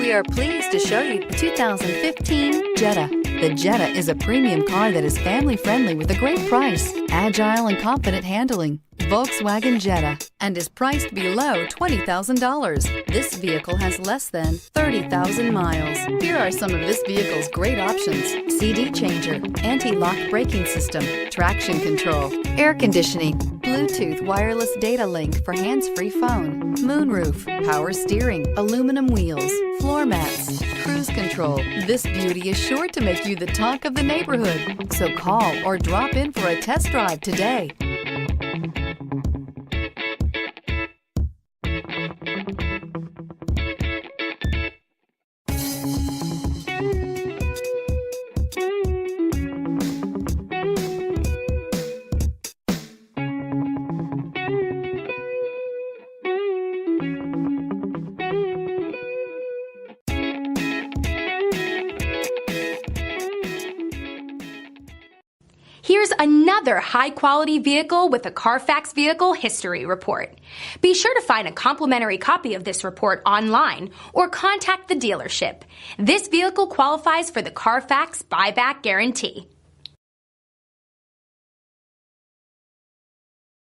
We are pleased to show you the 2015 Jetta. The Jetta is a premium car that is family-friendly with a great price, agile and confident handling. Volkswagen Jetta, and is priced below $20,000. This vehicle has less than 30,000 miles. Here are some of this vehicle's great options: CD changer, anti-lock braking system, traction control, air conditioning, Bluetooth wireless data link for hands-free phone, moonroof, power steering, aluminum wheels, floor mats, cruise control. This beauty is sure to make you the talk of the neighborhood. So call or drop in for a test drive today. Here's another high-quality vehicle with a Carfax Vehicle History Report. Be sure to find a complimentary copy of this report online or contact the dealership. This vehicle qualifies for the Carfax Buyback Guarantee.